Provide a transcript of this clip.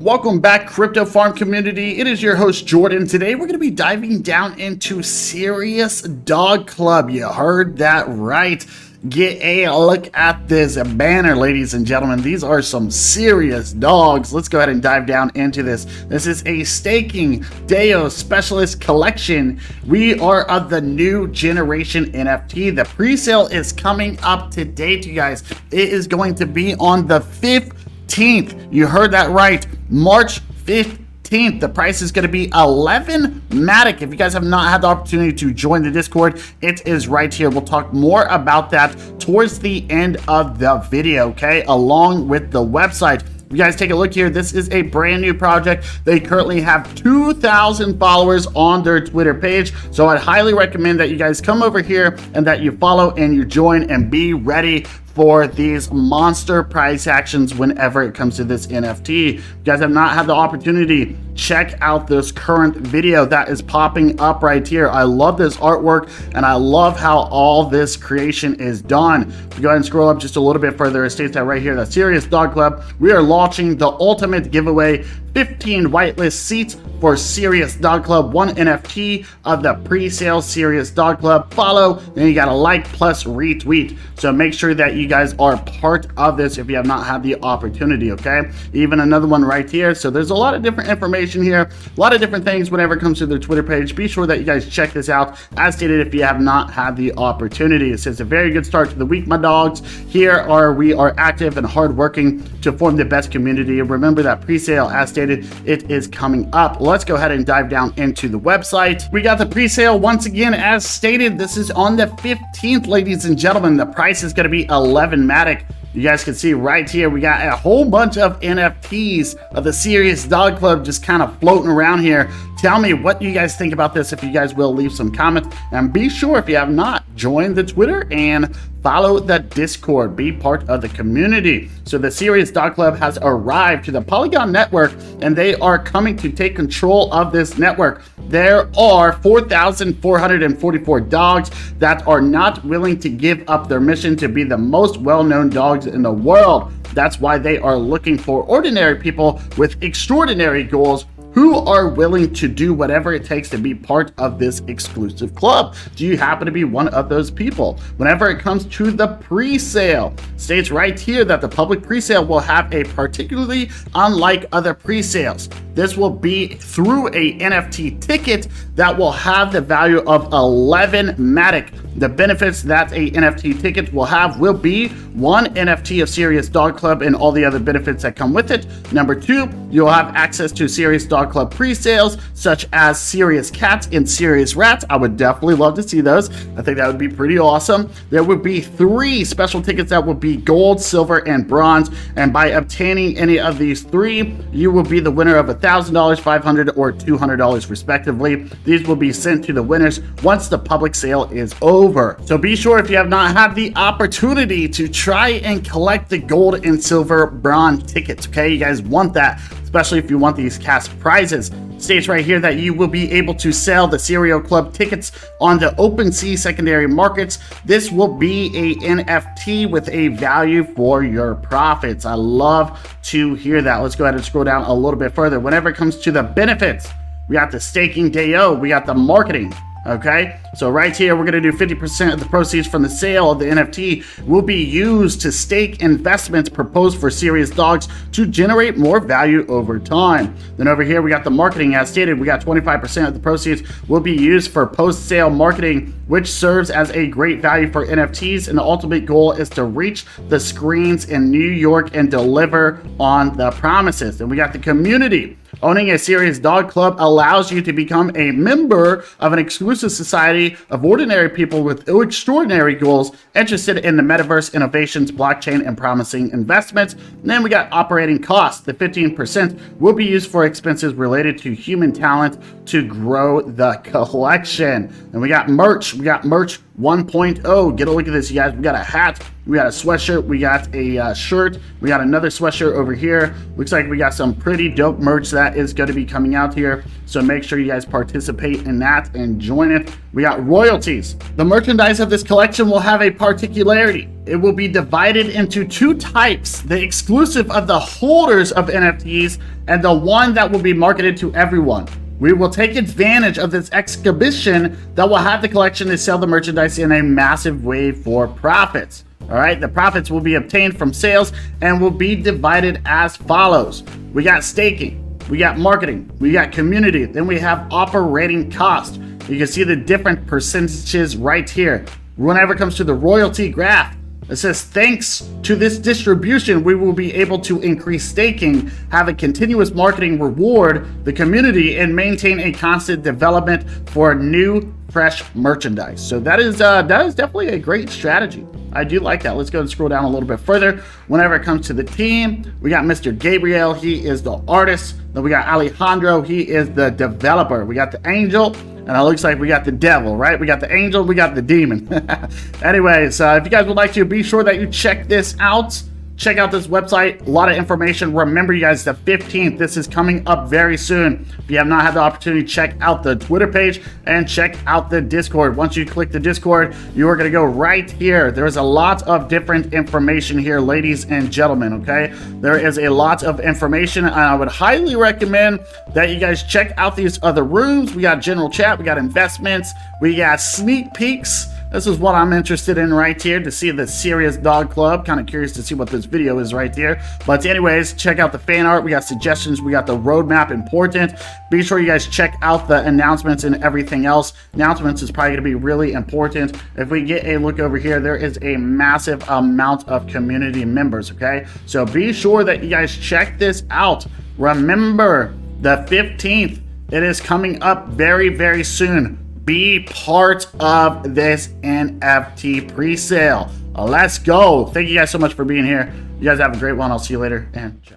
Welcome back, Crypto Farm community. It is your host, Jordan. Today, we're going to be diving down into Serious Dog Club. You heard that right. Get a look at this banner, ladies and gentlemen. These are some serious dogs. Let's go ahead and dive down into this. This is a staking Deo specialist collection. We are of the new generation NFT. The pre-sale is coming up to date, you guys. It is going to be on the 15th. You heard that right. March 15th. The price is going to be 11 Matic. If you guys have not had the opportunity to join the Discord, it is right here. We'll talk more about that towards the end of the video, okay? Along with the website. You guys take a look here. This is a brand new project. They currently have 2,000 followers on their Twitter page. So I'd highly recommend that you guys come over here and that you follow and you join and be ready for these monster price actions whenever it comes to this NFT. If you guys have not had the opportunity, check out this current video that is popping up right here. I love this artwork and I love how all this creation is done. If you go ahead and scroll up just a little bit further, it states that right here, that Serious Dog Club, we are launching the ultimate giveaway, 15 whitelist seats for Serious Dog Club, 1 NFT of the pre-sale Serious Dog Club. Follow, then you got a like plus retweet. So make sure that you guys are part of this if you have not had the opportunity, okay? Even another one right here. So there's a lot of different information here, a lot of different things whenever it comes to their Twitter page. Be sure that you guys check this out, as stated, if you have not had the opportunity. It says a very good start to the week, my dogs. We are active and hardworking to form the best community. Remember that pre-sale, as stated, it is coming up. Let's go ahead and dive down into the website. We got the pre-sale once again, as stated. This is on the 15th, ladies and gentlemen. The price is going to be 11 Matic. You guys can see right here, we got a whole bunch of NFTs of the Serious Dog Club just kind of floating around here. Tell me what you guys think about this. If you guys will, leave some comments, and be sure, if you have not, join the Twitter and follow the Discord. Be part of the community. So the Serious Dog Club has arrived to the Polygon network, and they are coming to take control of this network. There are 4,444 dogs that are not willing to give up their mission to be the most well-known dogs in the world. That's why they are looking for ordinary people with extraordinary goals who are willing to do whatever it takes to be part of this exclusive club. Do you happen to be one of those people? Whenever it comes to the pre-sale, states right here that the public pre-sale will have a particularly unlike other pre-sales. This will be through a NFT ticket that will have the value of 11 Matic. The benefits that a NFT ticket will have will be 1 NFT of Serious Dog Club and all the other benefits that come with it. Number 2, you'll have access to Serious Dog Club pre-sales such as Serious Cats and Serious Rats. I would definitely love to see those. I think that would be pretty awesome. There would be 3 special tickets that would be gold, silver, and bronze. And by obtaining any of these 3, you will be the winner of $1,000, $500, or $200 respectively. These will be sent to the winners once the public sale is over. So be sure, if you have not had the opportunity, to try and collect the gold and silver bronze tickets, okay? You guys want that, especially if you want these cash prizes. States right here that you will be able to sell the Serial Club tickets on the OpenSea secondary markets. This will be a NFT with a value for your profits. I love to hear that. Let's go ahead and scroll down a little bit further. Whenever it comes to the benefits, we got the staking DAO, we got the marketing. Okay, so right here, we're going to do 50% of the proceeds from the sale of the NFT will be used to stake investments proposed for Serious Dogs to generate more value over time. Then over here, we got the marketing. As stated, we got 25% of the proceeds will be used for post-sale marketing, which serves as a great value for NFTs. And the ultimate goal is to reach the screens in New York and deliver on the promises. And we got the community. Owning a Serious Dog Club allows you to become a member of an exclusive society of ordinary people with extraordinary goals interested in the metaverse, innovations, blockchain, and promising investments. And then we got operating costs. The 15% will be used for expenses related to human talent to grow the collection. And we got merch. 1.0. Get a look at this, you guys. We got a hat, we got a sweatshirt, we got a shirt, we got another sweatshirt over here. Looks like we got some pretty dope merch that is going to be coming out here, so make sure you guys participate in that and join it. We got royalties. The merchandise of this collection will have a particularity. It will be divided into two types: the exclusive of the holders of NFTs and the one that will be marketed to everyone. We will take advantage of this exhibition that will have the collection to sell the merchandise in a massive way for profits. All right, the profits will be obtained from sales and will be divided as follows. We got staking, we got marketing, we got community, then we have operating cost. You can see the different percentages right here. Whenever it comes to the royalty graph, it says, thanks to this distribution, we will be able to increase staking, have a continuous marketing reward the community, and maintain a constant development for new, fresh merchandise. So that is definitely a great strategy. I do like that. Let's go and scroll down a little bit further. Whenever it comes to the team, we got Mr. Gabriel. He is the artist. Then we got Alejandro. He is the developer. We got the angel. And it looks like we got the devil, right? We got the angel, we got the demon. Anyways, if you guys would like to, be sure that you check this out. Check out this website, a lot of information. Remember, you guys, the 15th, this is coming up very soon. If you have not had the opportunity, check out the Twitter page and check out the Discord. Once you click the Discord, you are going to go right here. There is a lot of different information here, ladies and gentlemen, okay? There is a lot of information, and I would highly recommend that you guys check out these other rooms. We got general chat, we got investments, we got sneak peeks. This is what I'm interested in right here, to see the Serious Dog Club. Kind of curious to see what this video is right here. But anyways, check out the fan art. We got suggestions. We got the roadmap, important. Be sure you guys check out the announcements and everything else. Announcements is probably going to be really important. If we get a look over here, there is a massive amount of community members, okay? So be sure that you guys check this out. Remember, the 15th, it is coming up very, very soon. Be part of this NFT pre-sale. Let's go. Thank you guys so much for being here. You guys have a great one. I'll see you later, and ciao.